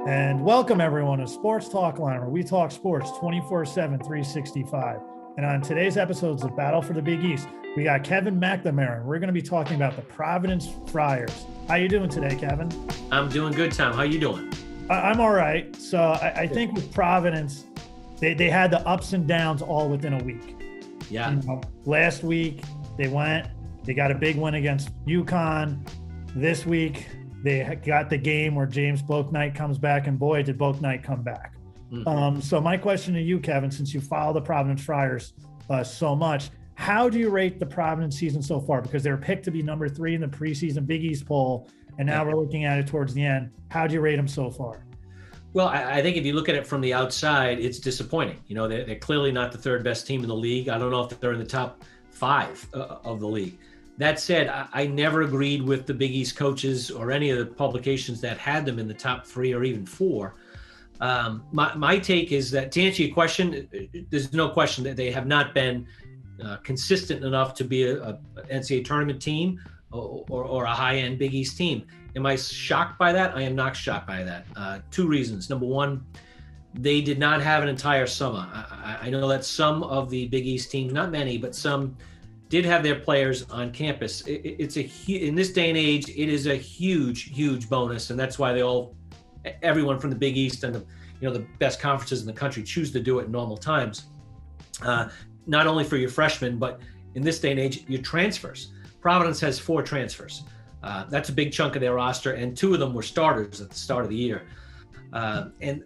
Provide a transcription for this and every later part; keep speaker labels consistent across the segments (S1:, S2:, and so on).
S1: And welcome everyone to Sports Talk Line, where we talk sports 24/7, 365. And on today's episodes of Battle for the Big East, we got Kevin McNamara, and we're going to be talking about the Providence Friars. How you doing today, Kevin?
S2: I'm doing good, Tom. How you doing?
S1: I'm all right. So I think with Providence, they had the ups and downs all within a week.
S2: Yeah.
S1: Last week, they got a big win against UConn. This week, they got the game where James Bouknight comes back, and boy, did Bouknight come back. Mm-hmm. So my question to you, Kevin, since you follow the Providence Friars so much, how do you rate the Providence season so far? Because they were picked to be number 3 in the preseason Big East poll, and now we're looking at it towards the end. How do you rate them so far?
S2: Well, I think if you look at it from the outside, it's disappointing. You know, they're clearly not the third best team in the league. I don't know if they're in the top 5 of the league. That said, I never agreed with the Big East coaches or any of the publications that had them in the top 3 or even 4. My take is that, to answer your question, there's no question that they have not been consistent enough to be a NCAA tournament team or a high-end Big East team. Am I shocked by that? I am not shocked by that. 2 reasons. Number one, they did not have an entire summer. I know that some of the Big East teams, not many, but some did have their players on campus. In this day and age, it is a huge bonus, and that's why everyone from the Big East and the best conferences in the country choose to do it in normal times. Not only for your freshmen, but in this day and age, your transfers. Providence has 4 transfers. That's a big chunk of their roster, and 2 of them were starters at the start of the year. And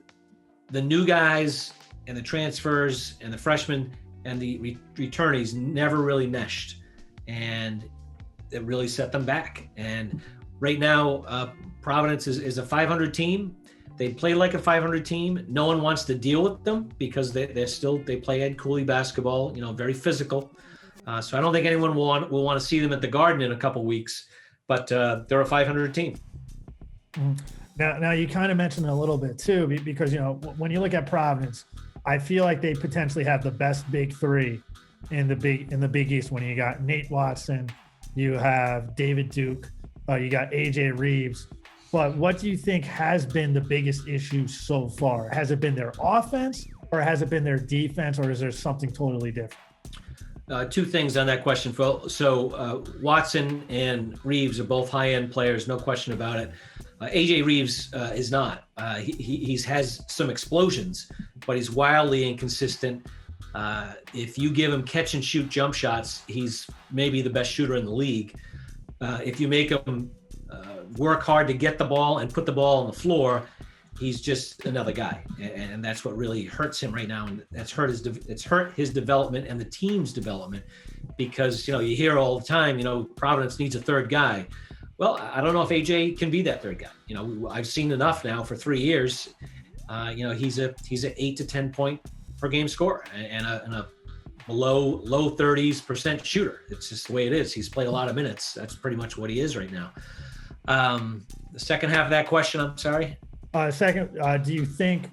S2: the new guys and the transfers and the freshmen and the returnees never really meshed, and it really set them back. And right now, Providence is a 500 team. They play like a 500 team. No one wants to deal with them because they play Ed Cooley basketball, very physical. So I don't think anyone will want to see them at the Garden in a couple weeks, but they're a 500 team.
S1: Now you kind of mentioned it a little bit too, because when you look at Providence, I feel like they potentially have the best big 3 in the Big East. When you got Nate Watson, you have David Duke, you got AJ Reeves. But what do you think has been the biggest issue so far? Has it been their offense, or has it been their defense, or is there something totally different?
S2: 2 things on that question, Phil. So Watson and Reeves are both high-end players, no question about it. AJ Reeves is not. He has some explosions, but he's wildly inconsistent. If you give him catch-and-shoot jump shots, he's maybe the best shooter in the league. If you make him work hard to get the ball and put the ball on the floor, he's just another guy, and that's what really hurts him right now, and it's hurt his development and the team's development, because you hear all the time, Providence needs a third guy. Well, I don't know if AJ can be that third guy. I've seen enough now for 3 years. He's a 8 to 10 point per game scorer and a low 30% shooter. It's just the way it is. He's played a lot of minutes. That's pretty much what he is right now. The second half of that question, I'm sorry.
S1: Do you think,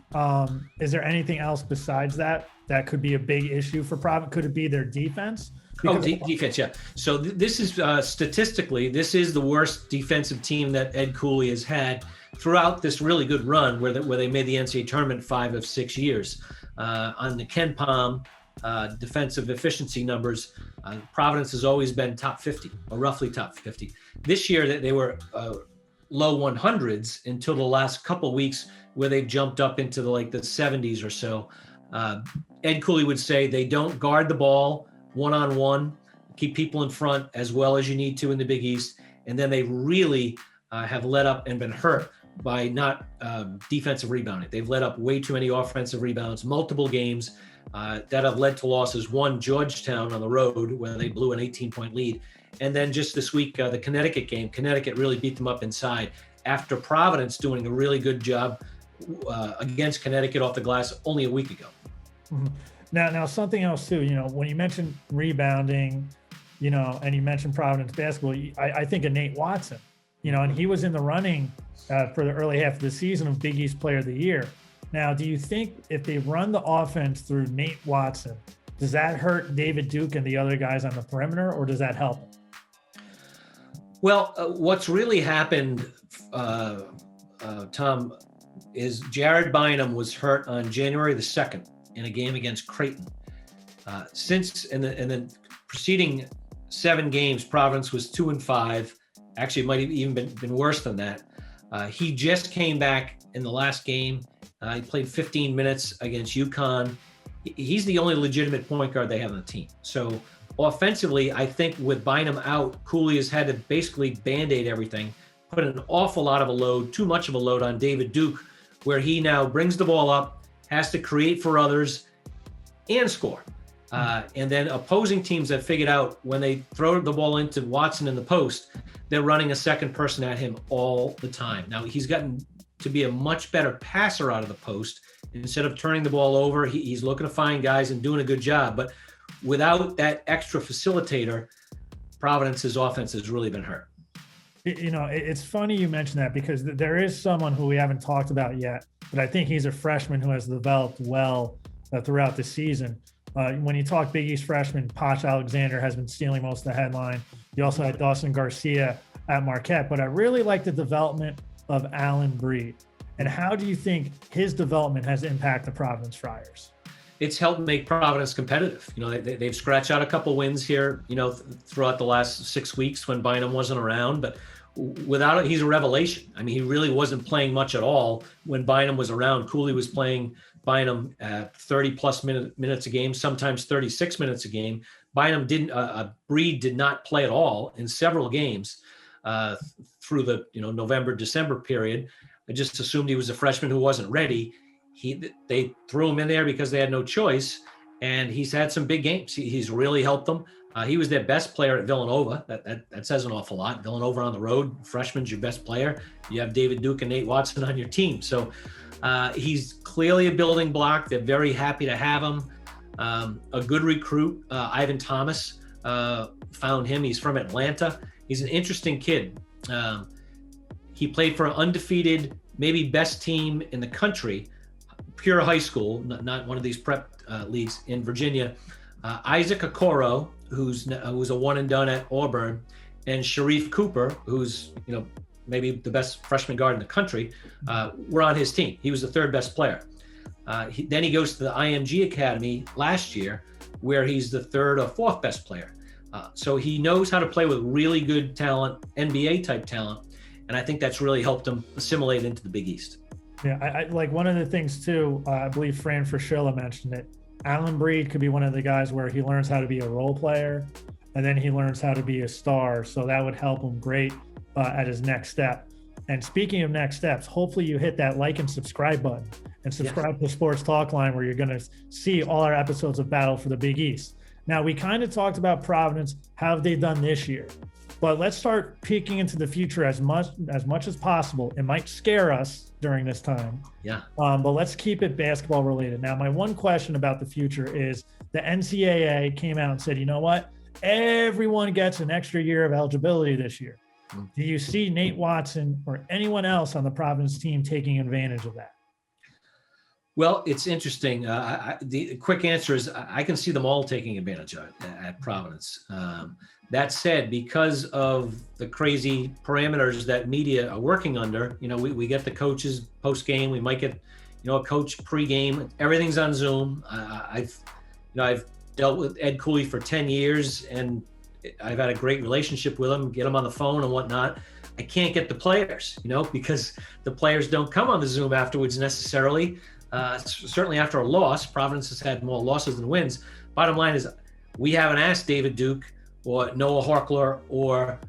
S1: is there anything else besides that could be a big issue for Providence? Could it be their defense?
S2: Defense, yeah. So this is statistically, this is the worst defensive team that Ed Cooley has had throughout this really good run where they made the NCAA tournament 5 of 6 years. On the Ken Palm defensive efficiency numbers, Providence has always been top 50 or roughly top 50. This year they were low 100s until the last couple of weeks where they've jumped up into the 70s or so. Ed Cooley would say they don't guard the ball one-on-one, keep people in front as well as you need to in the Big East. And then they really have let up and been hurt by not defensive rebounding. They've let up way too many offensive rebounds, multiple games that have led to losses. One, Georgetown on the road, where they blew an 18-point lead. And then just this week, the Connecticut game, Connecticut really beat them up inside after Providence doing a really good job against Connecticut off the glass only a week ago.
S1: Mm-hmm. Now something else too, when you mentioned rebounding, and you mentioned Providence basketball, I think of Nate Watson, and he was in the running for the early half of the season of Big East Player of the Year. Now, do you think if they run the offense through Nate Watson, does that hurt David Duke and the other guys on the perimeter, or does that help?
S2: Well, what's really happened, Tom, is Jared Bynum was hurt on January the 2nd in a game against Creighton. Since in the preceding 7 games, Providence was 2-5. Actually, it might have even been worse than that. He just came back in the last game. He played 15 minutes against UConn. He's the only legitimate point guard they have on the team. So offensively, I think with Bynum out, Cooley has had to basically Band-Aid everything, put an awful lot of a load, too much of a load on David Duke, where he now brings the ball up, has to create for others, and score. And then opposing teams have figured out when they throw the ball into Watson in the post, they're running a second person at him all the time. Now, he's gotten to be a much better passer out of the post. Instead of turning the ball over, he's looking to find guys and doing a good job. But without that extra facilitator, Providence's offense has really been hurt.
S1: You know, it's funny you mention that, because there is someone who we haven't talked about yet, but I think he's a freshman who has developed well throughout the season. When you talk Big East freshman, Posh Alexander has been stealing most of the headline. You also had Dawson Garcia at Marquette, but I really like the development of Alyn Breed. And how do you think his development has impacted the Providence Friars?
S2: It's helped make Providence competitive. You know, they've scratched out a couple wins here, you know, throughout the last 6 weeks when Bynum wasn't around, but without it, he's a revelation. I mean, he really wasn't playing much at all when Bynum was around. Cooley was playing Bynum 30 plus minutes a game, sometimes 36 minutes a game. Bynum Breed did not play at all in several games through the November, December period. I just assumed he was a freshman who wasn't ready. They threw him in there because they had no choice, and he's had some big games. He's really helped them. He was their best player at Villanova. That says an awful lot. Villanova on the road, freshman's your best player. You have David Duke and Nate Watson on your team. So he's clearly a building block. They're very happy to have him. A good recruit, Ivan Thomas, found him. He's from Atlanta. He's an interesting kid. He played for an undefeated, maybe best team in the country, pure high school, not one of these prep leagues in Virginia. Isaac Okoro, who's a one and done at Auburn, and Sharif Cooper, who's maybe the best freshman guard in the country, were on his team. He was the third best player. Then he goes to the IMG Academy last year, where he's the third or fourth best player. So he knows how to play with really good talent, NBA type talent, and I think that's really helped him assimilate into the Big East.
S1: Yeah, I like one of the things too. I believe Fran Fraschilla mentioned it. Alyn Breed could be one of the guys where he learns how to be a role player, and then he learns how to be a star. So that would help him great at his next step. And speaking of next steps, hopefully you hit that like and subscribe button and subscribe to Sports Talk Line, where you're going to see all our episodes of Battle for the Big East. Now, we kind of talked about Providence, how have they done this year? But let's start peeking into the future as much as possible. It might scare us during this time.
S2: Yeah.
S1: But let's keep it basketball related. Now, my one question about the future is the NCAA came out and said, you know what? Everyone gets an extra year of eligibility this year. Do you see Nate Watson or anyone else on the Providence team taking advantage of that?
S2: Well, it's interesting. The quick answer is I can see them all taking advantage of it at Providence. That said, because of the crazy parameters that media are working under, we get the coaches post-game. We might get, a coach pre-game. Everything's on Zoom. I've dealt with Ed Cooley for 10 years, and I've had a great relationship with him, get him on the phone and whatnot. I can't get the players, because the players don't come on the Zoom afterwards necessarily. Certainly after a loss, Providence has had more losses than wins. Bottom line is we haven't asked David Duke or Noah Horkler or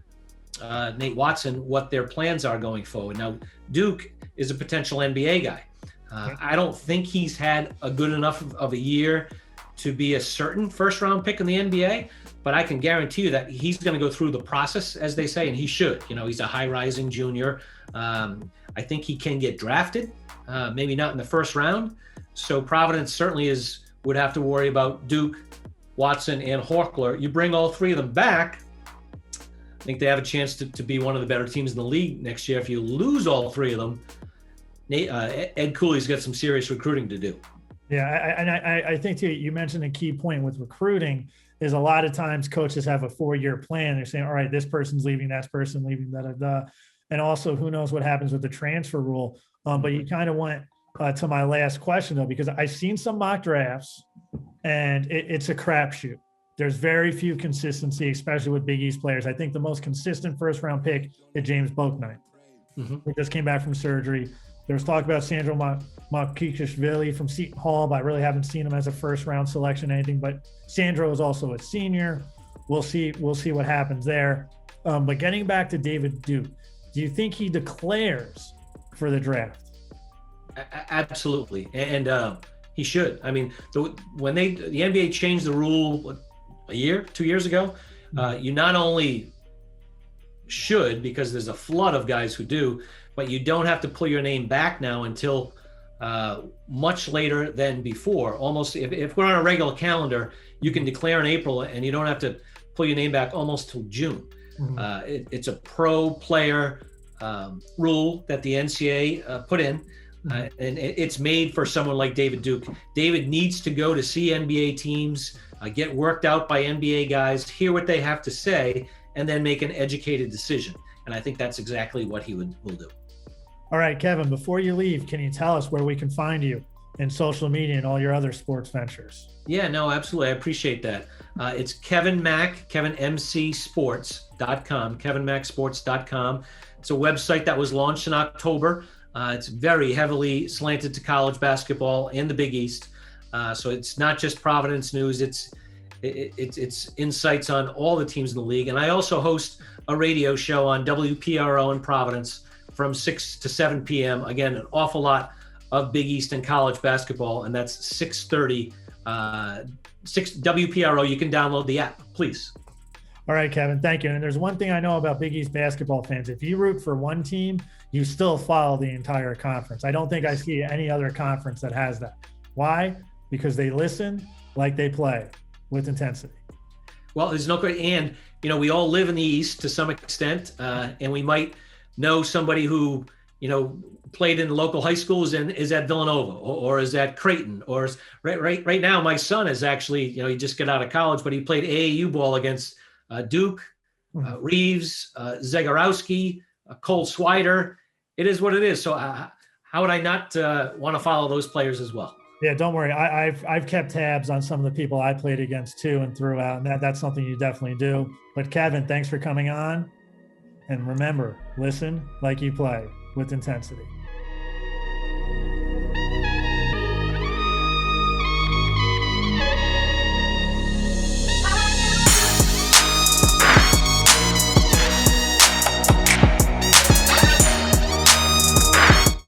S2: Nate Watson what their plans are going forward. Now, Duke is a potential NBA guy. I don't think he's had a good enough of a year to be a certain first-round pick in the NBA, but I can guarantee you that he's going to go through the process, as they say, and he should. He's a high-rising junior. I think he can get drafted, maybe not in the first round. So Providence certainly would have to worry about Duke, Watson, and Horkler. You bring all three of them back, I think they have a chance to be one of the better teams in the league next year. If you lose all three of them, Ed Cooley's got some serious recruiting to do.
S1: Yeah, I think too, you mentioned a key point with recruiting is a lot of times coaches have a 4-year plan. They're saying, all right, this person's leaving, that person leaving, and also who knows what happens with the transfer rule. But you kind of went to my last question though, because I've seen some mock drafts, and it's a crapshoot. There's very few consistency, especially with Big East players. I think the most consistent first round pick is James Bouknight. He just came back from surgery. There's talk about Sandro Mcalister from Seton Hall, but I really haven't seen him as a first round selection or anything. But Sandro is also a senior. We'll see what happens there. But getting back to David Duke, do you think he declares for the draft?
S2: Absolutely, and he should. I mean, when the NBA changed the rule a year, 2 years ago, you not only should, because there's a flood of guys who do, but you don't have to pull your name back now until much later than before. Almost, if we're on a regular calendar, you can declare in April, and you don't have to pull your name back almost till June. It's a pro player rule that the NCAA put in. And it's made for someone like David Duke. David needs to go to see NBA teams, get worked out by NBA guys, hear what they have to say, and then make an educated decision. And I think that's exactly what he will do.
S1: All right, Kevin, before you leave, can you tell us where we can find you in social media and all your other sports ventures?
S2: Yeah, no, absolutely. I appreciate that. It's Kevin Mack, KevinMCSports.com, KevinMackSports.com. It's a website that was launched in October. It's very heavily slanted to college basketball and the Big East. So it's not just Providence news. It's insights on all the teams in the league. And I also host a radio show on WPRO in Providence from 6 to 7 p.m. Again, an awful lot of Big East and college basketball, and that's 6:30. 6 WPRO. You can download the app, please.
S1: All right, Kevin, thank you. And there's one thing I know about Big East basketball fans. If you root for one team, you still follow the entire conference. I don't think I see any other conference that has that. Why? Because they listen like they play with intensity.
S2: Well, there's no question. And, we all live in the East to some extent, and we might know somebody who, played in the local high schools and is at Villanova or is at Creighton, or is, right now, my son is actually, he just got out of college, but he played AAU ball against Duke, Reeves, Zagorowski, Cole Swider. It is what it is. So how would I not want to follow those players as well?
S1: Yeah, don't worry. I've kept tabs on some of the people I played against too and throughout, and that's something you definitely do. But Kevin, thanks for coming on. And remember, listen like you play with intensity.